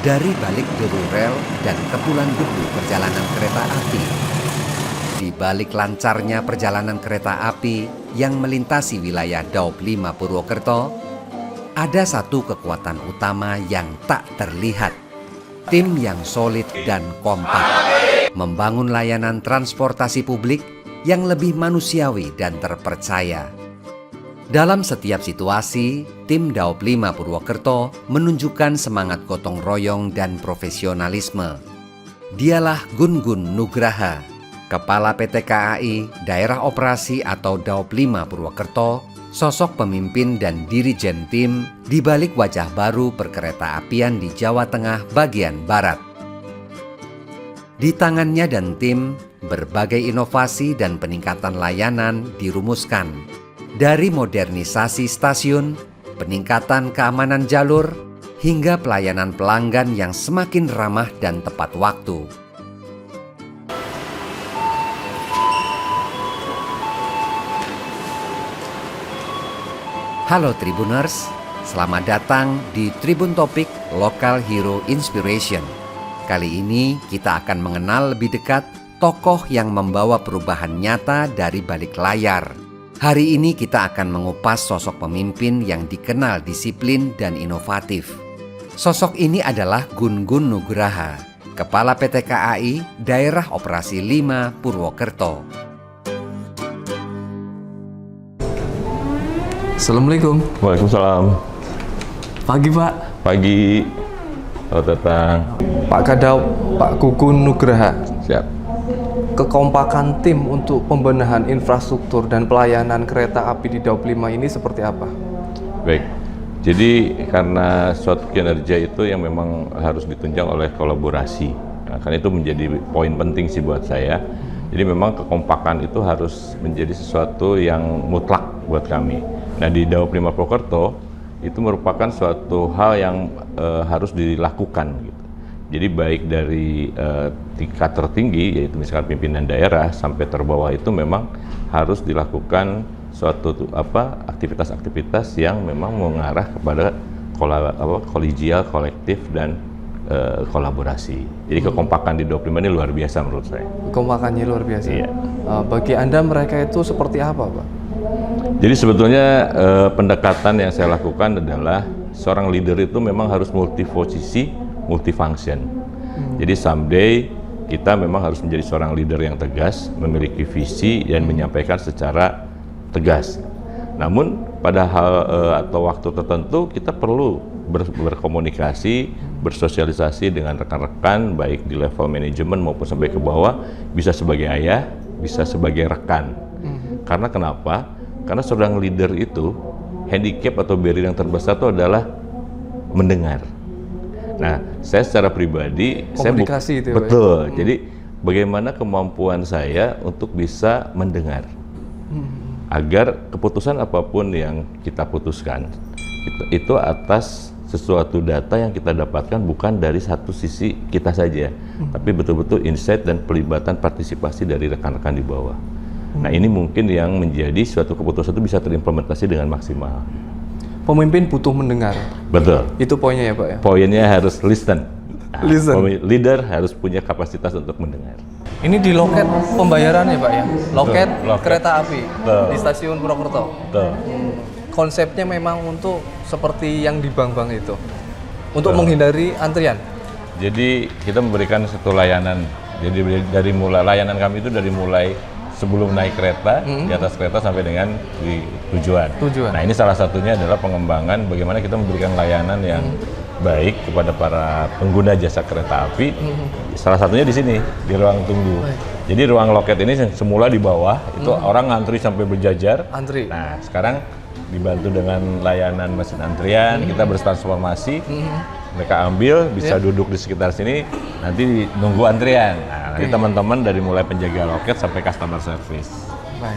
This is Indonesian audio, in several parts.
dari balik deru rel dan kepulan debu perjalanan kereta api. Di balik lancarnya perjalanan kereta api yang melintasi wilayah Daop 5 Purwokerto, ada satu kekuatan utama yang tak terlihat. Tim yang solid dan kompak, membangun layanan transportasi publik yang lebih manusiawi dan terpercaya. Dalam setiap situasi, tim Daop 5 Purwokerto menunjukkan semangat gotong royong dan profesionalisme. Dialah Gun-Gun Nugraha, Kepala PT KAI Daerah Operasi atau Daop 5 Purwokerto, sosok pemimpin dan dirijen tim di balik wajah baru perkereta apian di Jawa Tengah bagian Barat. Di tangannya dan tim, berbagai inovasi dan peningkatan layanan dirumuskan. Dari modernisasi stasiun, peningkatan keamanan jalur, hingga pelayanan pelanggan yang semakin ramah dan tepat waktu. Halo Tribuners, selamat datang di Tribun Topik Local Hero Inspiration. Kali ini kita akan mengenal lebih dekat tokoh yang membawa perubahan nyata dari balik layar. Hari ini kita akan mengupas sosok pemimpin yang dikenal disiplin dan inovatif. Sosok ini adalah Gun-Gun Nugraha, Kepala PT KAI Daerah Operasi 5 Purwokerto. Assalamualaikum. Waalaikumsalam. Pagi Pak. Pagi. Selamat datang. Pak Kadaop, Pak Gun-Gun Nugraha. Siap. Kekompakan tim untuk pembenahan infrastruktur dan pelayanan kereta api di Daop 5 ini seperti apa? Baik. Jadi karena suatu kinerja itu yang memang harus ditunjang oleh kolaborasi. Nah, karena itu menjadi poin penting sih buat saya. Jadi memang kekompakan itu harus menjadi sesuatu yang mutlak buat kami. Nah di Daop 5 Purwokerto itu merupakan suatu hal yang harus dilakukan gitu. Jadi baik dari tingkat tertinggi yaitu misalkan pimpinan daerah sampai terbawah itu memang harus dilakukan suatu aktivitas-aktivitas yang memang mengarah kepada kolegial, kolektif dan kolaborasi. Jadi kekompakan di Daop 5 ini luar biasa menurut saya. Kekompakannya luar biasa. Iya. Bagi Anda mereka itu seperti apa Pak? Jadi sebetulnya pendekatan yang saya lakukan adalah seorang leader itu memang harus multiposisi, multifunction. Jadi someday kita memang harus menjadi seorang leader yang tegas, memiliki visi dan menyampaikan secara tegas. Namun pada hal atau waktu tertentu kita perlu berkomunikasi, bersosialisasi dengan rekan-rekan baik di level manajemen maupun sampai ke bawah, bisa sebagai ayah, bisa sebagai rekan. Karena kenapa? Karena seorang leader itu handicap atau barrier yang terbesar itu adalah mendengar. Nah, saya secara pribadi komunikasi itu ya, betul. Jadi bagaimana kemampuan saya untuk bisa mendengar agar keputusan apapun yang kita putuskan itu atas sesuatu data yang kita dapatkan bukan dari satu sisi kita saja, tapi betul-betul insight dan pelibatan partisipasi dari rekan-rekan di bawah. Nah ini mungkin yang menjadi suatu keputusan itu bisa terimplementasi dengan maksimal. Pemimpin butuh mendengar. Betul. Itu poinnya ya Pak ya? Poinnya harus listen. Listen. Leader harus punya kapasitas untuk mendengar. Ini di loket pembayaran ya Pak ya? Loket kereta api Betul. di stasiun Purwokerto. Betul. Konsepnya memang untuk seperti yang di bank-bank itu, untuk menghindari antrian. Jadi kita memberikan satu layanan. Jadi dari mulai layanan kami itu dari mulai sebelum naik kereta, di atas kereta sampai dengan di tujuan. Nah ini salah satunya adalah pengembangan bagaimana kita memberikan layanan yang baik kepada para pengguna jasa kereta api. Salah satunya di sini, di ruang tunggu. Jadi ruang loket ini semula di bawah, itu orang ngantri sampai berjajar. Antri. Nah sekarang dibantu dengan layanan mesin antrian, kita bertransformasi. Mereka ambil, bisa duduk di sekitar sini, nanti nunggu antrian. Nah, nanti teman-teman dari mulai penjaga loket sampai customer service. Baik.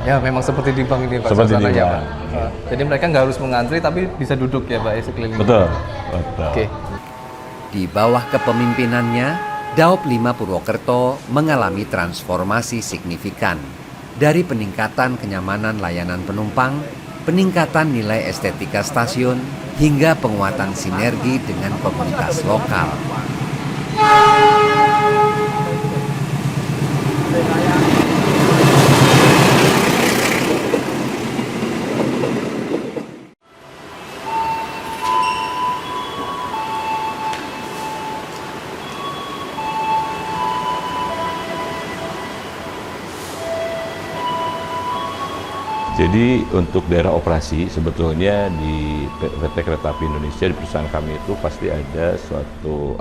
Ya, memang seperti di bank ini Pak. Seperti di suasananya, bank. Pak. Jadi mereka nggak harus mengantri, tapi bisa duduk ya Pak, ya, sekeliling. Betul. Betul. Oke. Di bawah kepemimpinannya, Daop 5 Purwokerto mengalami transformasi signifikan. Dari peningkatan kenyamanan layanan penumpang, peningkatan nilai estetika stasiun, hingga penguatan sinergi dengan komunitas lokal. Jadi untuk daerah operasi sebetulnya di PT Kereta Api Indonesia, di perusahaan kami itu pasti ada suatu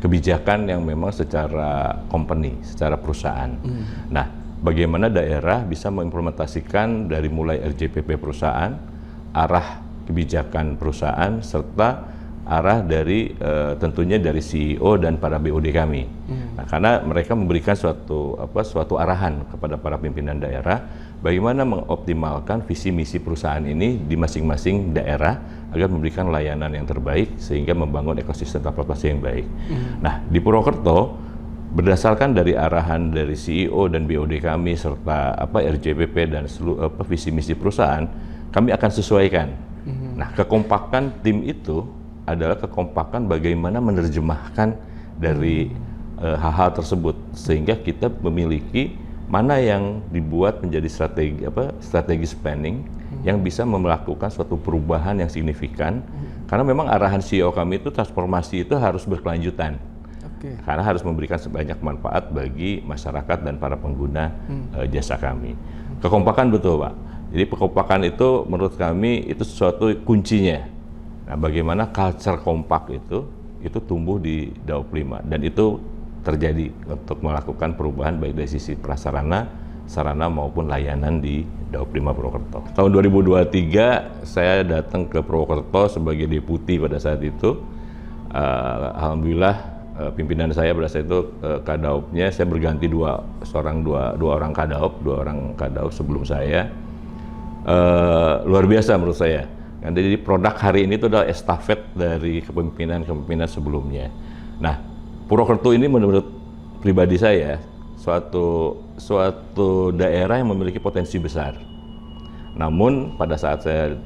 kebijakan yang memang secara company, secara perusahaan. Nah, bagaimana daerah bisa mengimplementasikan dari mulai RJPP perusahaan, arah kebijakan perusahaan, serta arah dari tentunya dari CEO dan para BOD kami. Nah, karena mereka memberikan suatu arahan kepada para pimpinan daerah bagaimana mengoptimalkan visi misi perusahaan ini di masing-masing daerah agar memberikan layanan yang terbaik sehingga membangun ekosistem transportasi yang baik. Nah, di Purwokerto berdasarkan dari arahan dari CEO dan BOD kami serta RJPP dan seluruh visi misi perusahaan, kami akan sesuaikan. Nah, kekompakan tim itu adalah kekompakan bagaimana menerjemahkan dari hal-hal tersebut sehingga kita memiliki mana yang dibuat menjadi strategi spending yang bisa melakukan suatu perubahan yang signifikan karena memang arahan CEO kami itu transformasi itu harus berkelanjutan. Karena harus memberikan sebanyak manfaat bagi masyarakat dan para pengguna jasa kami. Kekompakan betul, Pak. Jadi kekompakan itu menurut kami itu sesuatu kuncinya. Nah, bagaimana culture kompak itu tumbuh di Daop 5 dan itu terjadi untuk melakukan perubahan baik dari sisi prasarana, sarana maupun layanan di Daop 5 Purwokerto. Tahun 2023 saya datang ke Purwokerto sebagai deputi pada saat itu. Alhamdulillah pimpinan saya pada saat itu Kadaopnya saya berganti dua orang Kadaop sebelum saya. Luar biasa menurut saya. Jadi produk hari ini itu adalah estafet dari kepemimpinan sebelumnya. Nah, Purwokerto ini menurut pribadi saya suatu daerah yang memiliki potensi besar. Namun pada saat saya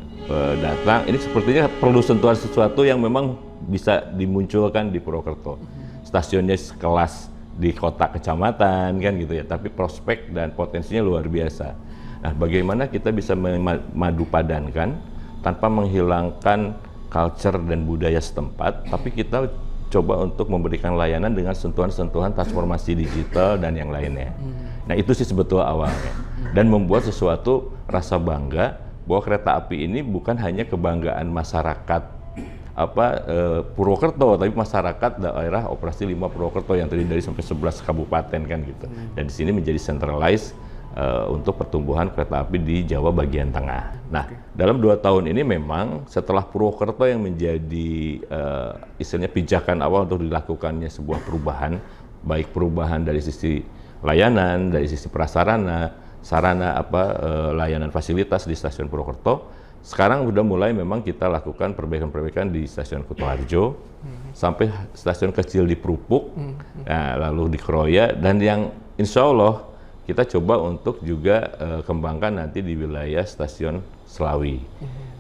datang, ini sepertinya perlu sentuhan sesuatu yang memang bisa dimunculkan di Purwokerto. Stasiunnya sekelas di kota kecamatan kan gitu ya, tapi prospek dan potensinya luar biasa. Nah, bagaimana kita bisa memadu padankan tanpa menghilangkan culture dan budaya setempat, tapi kita coba untuk memberikan layanan dengan sentuhan-sentuhan transformasi digital dan yang lainnya. Nah, itu sih sebetulnya awalnya. Dan membuat sesuatu rasa bangga bahwa kereta api ini bukan hanya kebanggaan masyarakat Purwokerto, tapi masyarakat daerah operasi 5 Purwokerto yang terdiri dari sampai 11 kabupaten kan gitu. Dan di sini menjadi centralized untuk pertumbuhan kereta api di Jawa bagian tengah. Nah, dalam 2 tahun ini memang setelah Purwokerto yang menjadi istilahnya pijakan awal untuk dilakukannya sebuah perubahan, baik perubahan dari sisi layanan, dari sisi prasarana, sarana layanan fasilitas di stasiun Purwokerto. Sekarang sudah mulai memang kita lakukan perbaikan-perbaikan di stasiun Kutoarjo sampai stasiun kecil di Prupuk, nah, lalu di Kroya, dan yang insya Allah kita coba untuk juga kembangkan nanti di wilayah stasiun Selawi.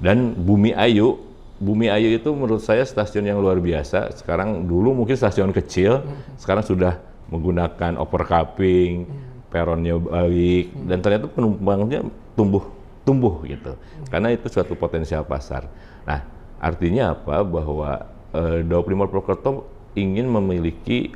Dan Bumi Ayu itu menurut saya stasiun yang luar biasa. Sekarang dulu mungkin stasiun kecil, sekarang sudah menggunakan overcapping, peronnya baik, dan ternyata penumpangnya tumbuh gitu. Karena itu suatu potensial pasar. Nah, artinya apa? Bahwa Daop 5 Purwokerto ingin memiliki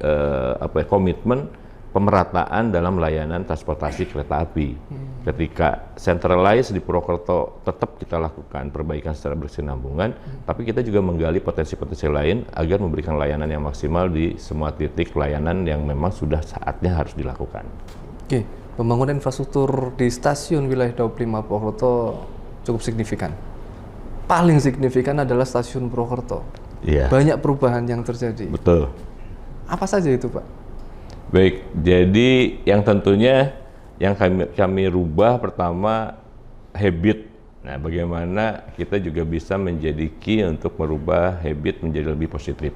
komitmen pemerataan dalam layanan transportasi kereta api. Ketika centralized di Purwokerto tetap kita lakukan perbaikan secara berkesinambungan, tapi kita juga menggali potensi-potensi lain agar memberikan layanan yang maksimal di semua titik layanan yang memang sudah saatnya harus dilakukan. Oke, pembangunan infrastruktur di stasiun wilayah Daop 5 Purwokerto cukup signifikan. Paling signifikan adalah stasiun Purwokerto. Iya. Banyak perubahan yang terjadi. Betul. Apa saja itu, Pak? Baik, jadi yang tentunya yang kami rubah pertama habit. Nah, bagaimana kita juga bisa menjadi key untuk merubah habit menjadi lebih positif.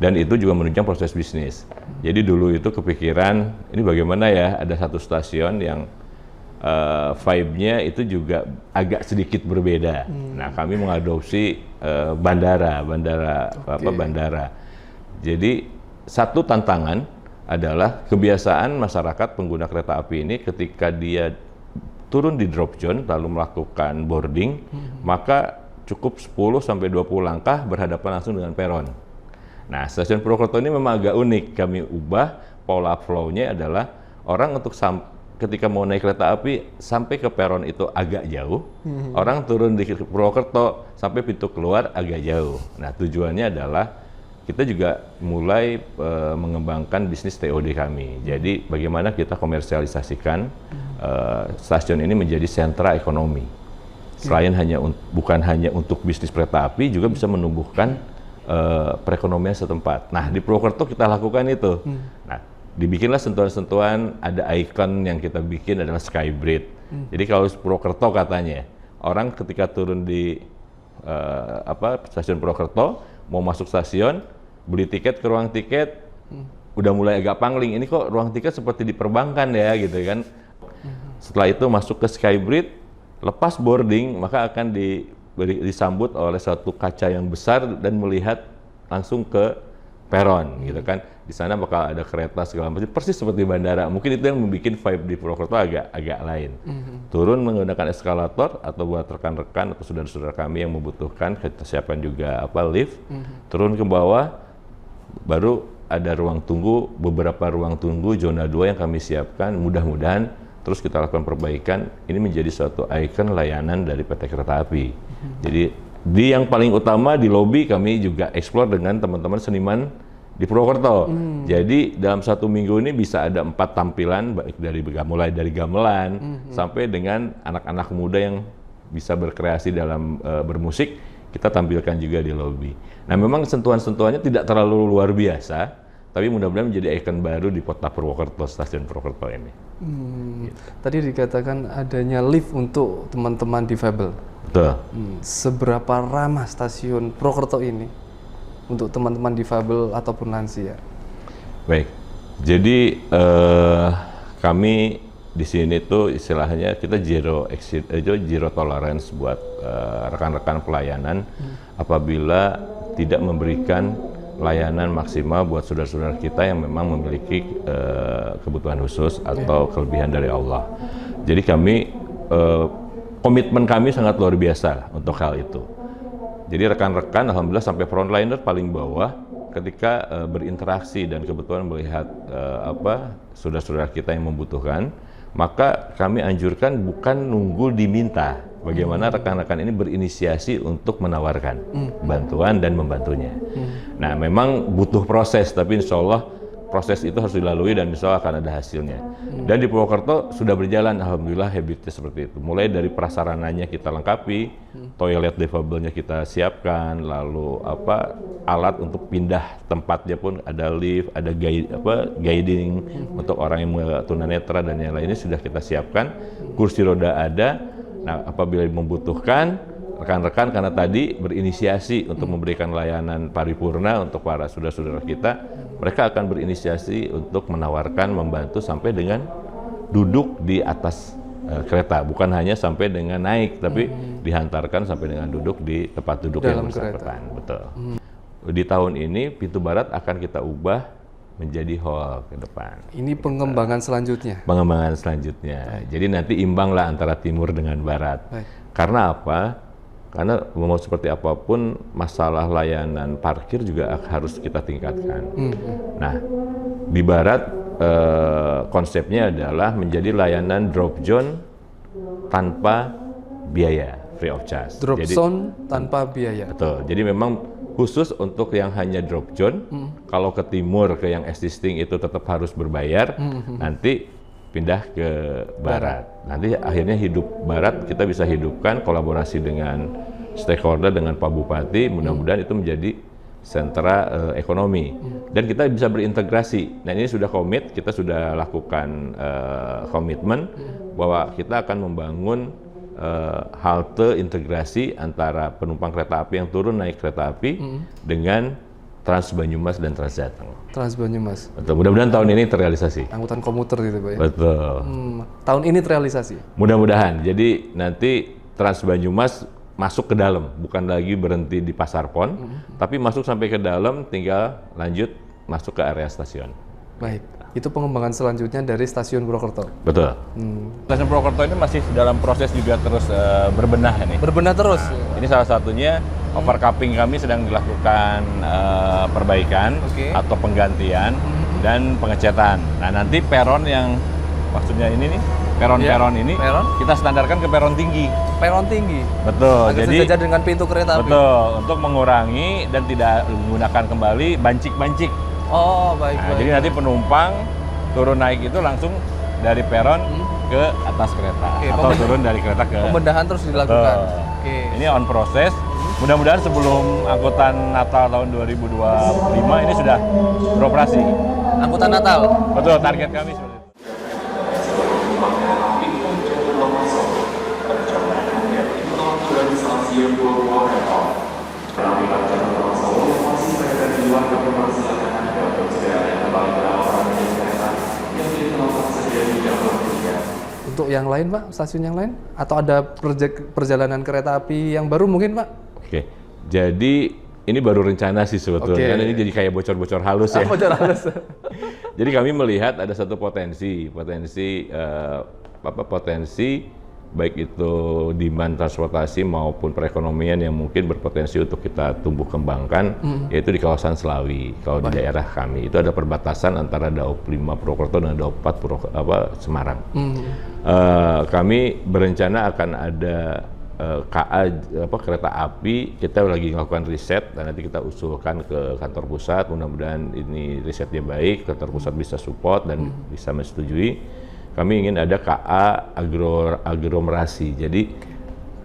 Dan itu juga menunjang proses bisnis. Jadi dulu itu kepikiran, ini bagaimana ya ada satu stasiun yang vibe-nya itu juga agak sedikit berbeda. Nah, kami mengadopsi bandara. Jadi satu tantangan adalah kebiasaan masyarakat pengguna kereta api ini ketika dia turun di drop zone lalu melakukan boarding, maka cukup 10 sampai 20 langkah berhadapan langsung dengan peron. Nah, stasiun Purwokerto ini memang agak unik. Kami ubah pola flow-nya adalah orang untuk ketika mau naik kereta api sampai ke peron itu agak jauh, orang turun di Purwokerto sampai pintu keluar agak jauh. Nah, tujuannya adalah kita juga mulai mengembangkan bisnis TOD kami. Jadi bagaimana kita komersialisasikan stasiun ini menjadi sentra ekonomi. Selain bukan hanya untuk bisnis kereta api, juga bisa menumbuhkan perekonomian setempat. Nah, di Purwokerto kita lakukan itu. Nah, dibikinlah sentuhan-sentuhan, ada ikon yang kita bikin adalah Skybridge. Jadi kalau Purwokerto katanya, orang ketika turun di stasiun Purwokerto, mau masuk stasiun, beli tiket ke ruang tiket, udah mulai agak pangling, ini kok ruang tiket seperti di perbankan ya gitu kan. Setelah itu masuk ke Skybridge, lepas boarding, maka akan disambut oleh satu kaca yang besar dan melihat langsung ke peron gitu kan. Di sana bakal ada kereta segala macam, persis seperti bandara. Mungkin itu yang membuat vibe di Purwokerto agak lain. Turun menggunakan eskalator atau buat rekan-rekan atau saudara-saudara kami yang membutuhkan, kita siapkan juga lift. Turun ke bawah, baru ada ruang tunggu, beberapa ruang tunggu zona 2 yang kami siapkan. Mudah-mudahan terus kita lakukan perbaikan. Ini menjadi suatu ikon layanan dari PT Kereta Api. Jadi di yang paling utama di lobi kami juga explore dengan teman-teman seniman di Purwokerto. Jadi dalam 1 minggu ini bisa ada 4 tampilan, baik mulai dari gamelan sampai dengan anak-anak muda yang bisa berkreasi dalam bermusik, kita tampilkan juga di lobi. Nah, memang sentuhan-sentuhannya tidak terlalu luar biasa, tapi mudah-mudahan menjadi ikon baru di kota Purwokerto, stasiun Purwokerto ini. Tadi dikatakan adanya lift untuk teman-teman difabel. Betul. Seberapa ramah stasiun Purwokerto ini untuk teman-teman difabel ataupun lansia? Baik, jadi kami di sini tuh istilahnya kita zero tolerance buat rekan-rekan pelayanan apabila tidak memberikan layanan maksimal buat saudara-saudara kita yang memang memiliki kebutuhan khusus atau kelebihan dari Allah. Jadi kami komitmen kami sangat luar biasa untuk hal itu. Jadi rekan-rekan alhamdulillah sampai frontliner paling bawah ketika berinteraksi dan kebetulan melihat saudara-saudara kita yang membutuhkan, maka kami anjurkan bukan nunggu diminta. Bagaimana rekan-rekan ini berinisiasi untuk menawarkan bantuan dan membantunya. Nah, memang butuh proses, tapi insya Allah proses itu harus dilalui dan insya Allah akan ada hasilnya. Dan di Purwokerto sudah berjalan, alhamdulillah habitnya seperti itu. Mulai dari prasarananya kita lengkapi, toilet difabelnya kita siapkan, lalu alat untuk pindah tempatnya pun ada lift, ada guiding untuk orang yang tunanetra dan yang lainnya sudah kita siapkan. Kursi roda ada. Nah, apabila membutuhkan, rekan-rekan karena tadi berinisiasi untuk memberikan layanan paripurna untuk para saudara-saudara kita, mereka akan berinisiasi untuk menawarkan, membantu sampai dengan duduk di atas kereta, bukan hanya sampai dengan naik, tapi dihantarkan sampai dengan duduk di tempat duduk yang bersangkutan. Betul. Di tahun ini pintu barat akan kita ubah menjadi hall ke depan. Ini pengembangan selanjutnya? Pengembangan selanjutnya. Jadi nanti imbanglah antara timur dengan barat. Karena apa? Karena mau seperti apapun masalah layanan parkir juga harus kita tingkatkan. Nah, di barat konsepnya adalah menjadi layanan drop zone tanpa biaya, free of charge. Drop zone tanpa biaya. Betul. Jadi memang khusus untuk yang hanya drop zone, kalau ke timur ke yang existing itu tetap harus berbayar, nanti pindah ke barat. Nanti akhirnya hidup barat kita bisa hidupkan kolaborasi dengan stakeholder, dengan Pak Bupati, mudah-mudahan itu menjadi sentra ekonomi. Dan kita bisa berintegrasi. Nah, ini sudah komit, kita sudah lakukan komitmen bahwa kita akan membangun halte integrasi antara penumpang kereta api yang turun naik kereta api dengan Trans Banyumas dan Trans Jateng. Trans Banyumas. Betul. Mudah-mudahan tahun ini terrealisasi. Angkutan komuter gitu Pak ya? Betul. Tahun ini terrealisasi? Mudah-mudahan. Jadi nanti Trans Banyumas masuk ke dalam, bukan lagi berhenti di Pasar Pon, tapi masuk sampai ke dalam, tinggal lanjut masuk ke area stasiun. Baik. Itu pengembangan selanjutnya dari stasiun Purwokerto? Betul. Stasiun Purwokerto ini masih dalam proses juga terus berbenah ini. Berbenah terus? Ini salah satunya overcapping kami sedang dilakukan perbaikan atau penggantian dan pengecatan. Nah nanti peron yang maksudnya ini nih, peron-peron ini kita standarkan ke peron tinggi. Peron tinggi? Betul. Agar jadi sejajar dengan pintu kereta api? Betul, untuk mengurangi dan tidak menggunakan kembali bancik-bancik. Oh baik. Nah, jadi nanti penumpang turun naik itu langsung dari peron ke atas kereta atau turun dari kereta ke pembedahan terus dilakukan. Ini on proses. Mudah-mudahan sebelum angkutan Natal tahun 2025 ini sudah beroperasi. Angkutan Natal? Betul, target kami seperti itu. Untuk yang lain Pak, stasiun yang lain? Atau ada perjalanan kereta api yang baru mungkin Pak? Oke, jadi ini baru rencana sih sebetulnya. Ini jadi kayak bocor-bocor halus ya. Bocor halus. Jadi kami melihat ada satu potensi baik itu demand transportasi maupun perekonomian yang mungkin berpotensi untuk kita tumbuh kembangkan, yaitu di kawasan Selawi. Kalau di daerah kami itu ada perbatasan antara Daop 5 Purwokerto dan Daop 4 Semarang. Kami berencana akan ada kereta api. Kita lagi melakukan riset dan nanti kita usulkan ke kantor pusat. Mudah-mudahan ini risetnya baik, kantor pusat bisa support dan bisa menyetujui. Kami ingin ada KA aglomerasi. Jadi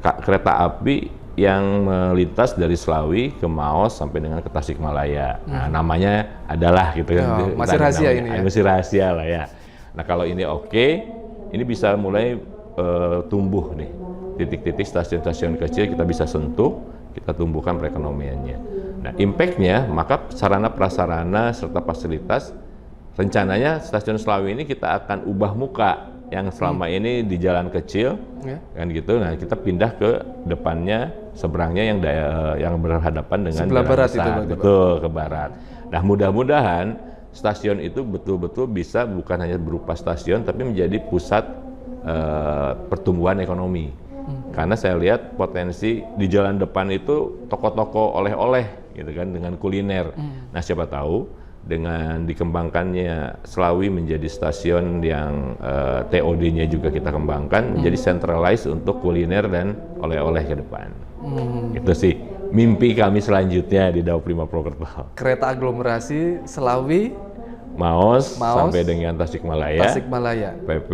kereta api yang melintas dari Selawi ke Maos sampai dengan ke Tasikmalaya. Nah, namanya adalah gitu kan. Masih rahasia ini ya. Masih rahasia lah ya. Nah, kalau ini oke, ini bisa mulai tumbuh nih. Titik-titik stasiun-stasiun kecil kita bisa sentuh, kita tumbuhkan perekonomiannya. Nah, impact-nya maka sarana prasarana serta fasilitas, rencananya stasiun Selawi ini kita akan ubah muka yang selama ini di jalan kecil, kan gitu. Nah, kita pindah ke depannya, seberangnya yang berhadapan dengan sebelah jalan barat besar. itu, betul, ke barat. Nah, mudah-mudahan stasiun itu betul-betul bisa bukan hanya berupa stasiun, tapi menjadi pusat pertumbuhan ekonomi. Karena saya lihat potensi di jalan depan itu toko-toko oleh-oleh gitu kan, dengan kuliner. Nah, siapa tahu dengan dikembangkannya Selawi menjadi stasiun yang TOD-nya juga kita kembangkan menjadi centralized untuk kuliner dan oleh-oleh ke depan. Itu sih mimpi kami selanjutnya di Daop 5 Purwokerto. Kereta aglomerasi Selawi, Maos sampai dengan Tasikmalaya, PP,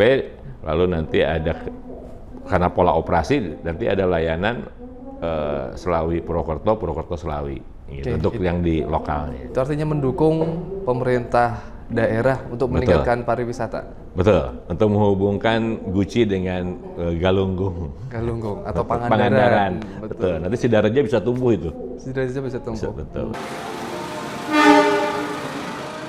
lalu nanti ada karena pola operasi nanti ada layanan Selawi Purwokerto, Purwokerto Selawi gitu, untuk yang di lokalnya. Itu artinya mendukung pemerintah daerah untuk meningkatkan pariwisata. Betul, untuk menghubungkan Guci dengan Galunggung atau Pangandaran. Betul. Nanti Sidareja bisa tumbuh itu. Sidareja bisa tumbuh. Betul.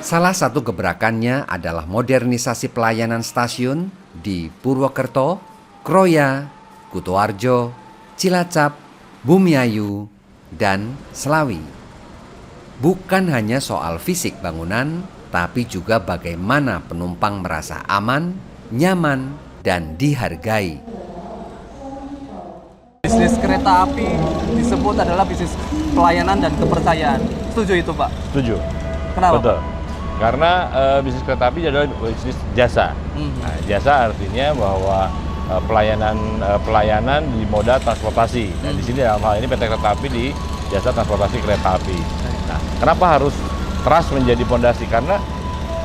Salah satu gebrakannya adalah modernisasi pelayanan stasiun di Purwokerto, Kroya, Kutoarjo, Cilacap, Bumiayu, dan Selawi. Bukan hanya soal fisik bangunan, tapi juga bagaimana penumpang merasa aman, nyaman, dan dihargai. Bisnis kereta api disebut adalah bisnis pelayanan dan kepercayaan. Setuju itu, Pak? Setuju. Kenapa? Betul. Karena bisnis kereta api adalah bisnis jasa. Nah, jasa artinya bahwa pelayanan di moda transportasi. Nah, di sini dalam hal ini PT Kereta Api di jasa transportasi kereta api. Nah, kenapa harus trust menjadi pondasi? Karena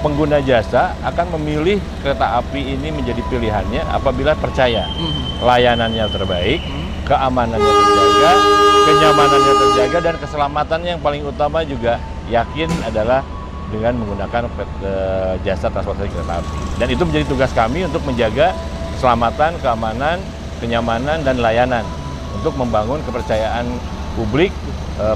pengguna jasa akan memilih kereta api ini menjadi pilihannya apabila percaya layanannya terbaik, keamanannya terjaga, kenyamanannya terjaga, dan keselamatannya yang paling utama juga yakin adalah dengan menggunakan jasa transportasi kereta api. Dan itu menjadi tugas kami untuk menjaga keselamatan, keamanan, kenyamanan, dan layanan untuk membangun kepercayaan publik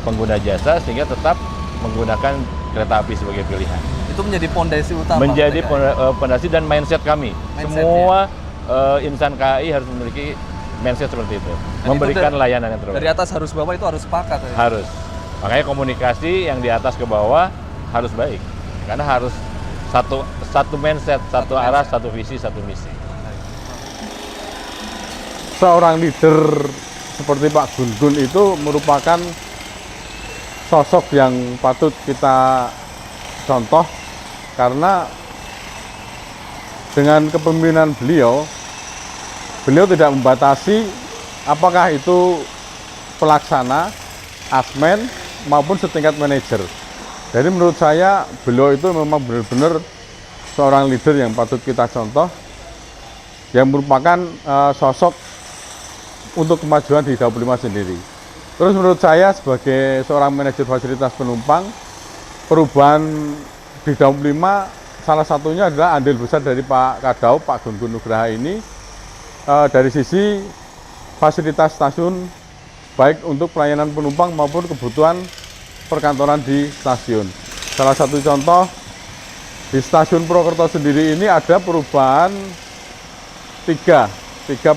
pengguna jasa sehingga tetap menggunakan kereta api sebagai pilihan. Itu menjadi pondasi utama. Menjadi mereka, ya? pondasi dan mindset kami. Mindset, Semua insan KAI harus memiliki mindset seperti itu. Dan Memberikan itu layanan yang terbaik. Dari atas harus bawah itu harus sepakat. Ya? Harus. Makanya komunikasi yang di atas ke bawah harus baik. Karena harus satu mindset, satu arah, satu visi, satu misi. Seorang leader seperti Pak Gun-Gun itu merupakan sosok yang patut kita contoh, karena dengan kepemimpinan beliau tidak membatasi apakah itu pelaksana, asmen, maupun setingkat manajer. Jadi menurut saya beliau itu memang benar-benar seorang leader yang patut kita contoh, yang merupakan sosok untuk kemajuan di Daob 5 sendiri. Terus menurut saya sebagai seorang manajer fasilitas penumpang, perubahan di Daob 5 salah satunya adalah andil besar dari Pak Kadaub, Pak Gun-Gun Nugraha ini dari sisi fasilitas stasiun, baik untuk pelayanan penumpang maupun kebutuhan perkantoran di stasiun. Salah satu contoh, di stasiun Purwokerto sendiri ini ada perubahan tiga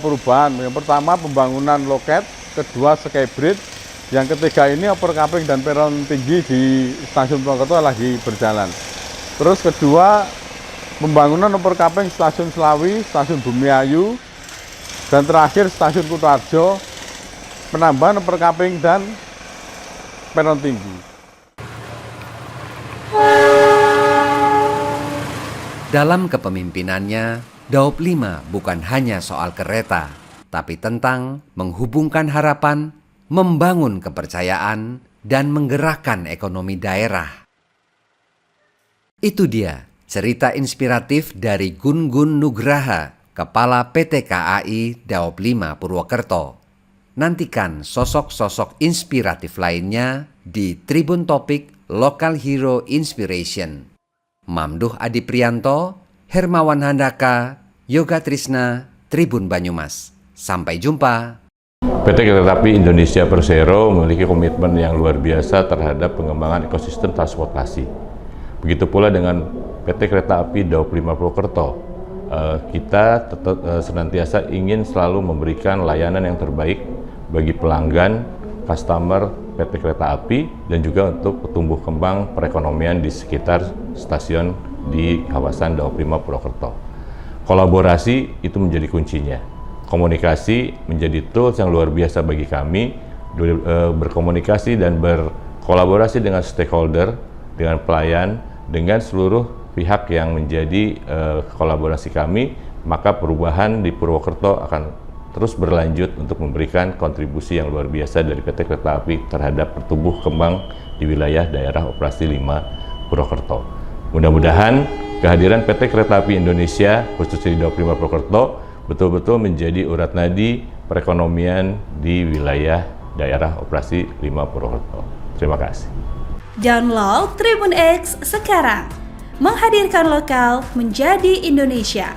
perubahan. Yang pertama pembangunan loket, kedua skybridge, yang ketiga ini overcapping dan peron tinggi di stasiun Purwokerto lagi berjalan. Terus kedua, pembangunan overcapping stasiun Selawi, stasiun Bumiayu, dan terakhir stasiun Kutoarjo, penambahan overcapping dan peron tinggi. Dalam kepemimpinannya, Daob 5 bukan hanya soal kereta, tapi tentang menghubungkan harapan, membangun kepercayaan, dan menggerakkan ekonomi daerah. Itu dia cerita inspiratif dari Gun-Gun Nugraha, Kepala PT KAI Daob 5 Purwokerto. Nantikan sosok-sosok inspiratif lainnya di Tribun Topik Local Hero Inspiration. Mamduh Adi Prianto, Hermawan Handaka, Yoga Trisna, Tribun Banyumas. Sampai jumpa. PT Kereta Api Indonesia Persero memiliki komitmen yang luar biasa terhadap pengembangan ekosistem transportasi. Begitu pula dengan PT Kereta Api Daob 5 Purwokerto. Kita tetap senantiasa ingin selalu memberikan layanan yang terbaik bagi pelanggan, customer PT Kereta Api, dan juga untuk tumbuh kembang perekonomian di sekitar stasiun di kawasan Daob 5 Purwokerto. Kolaborasi itu menjadi kuncinya. Komunikasi menjadi tools yang luar biasa bagi kami, berkomunikasi dan berkolaborasi dengan stakeholder, dengan pelayan, dengan seluruh pihak yang menjadi kolaborasi kami, maka perubahan di Purwokerto akan terus berlanjut untuk memberikan kontribusi yang luar biasa dari PT Kereta Api terhadap pertumbuh kembang di wilayah daerah operasi 5 Purwokerto. Mudah-mudahan kehadiran PT Kereta Api Indonesia, khususnya di Daob 5 Purwokerto, betul-betul menjadi urat nadi perekonomian di wilayah daerah operasi 5 Purwokerto. Terima kasih. Download Tribun X sekarang, menghadirkan lokal menjadi Indonesia.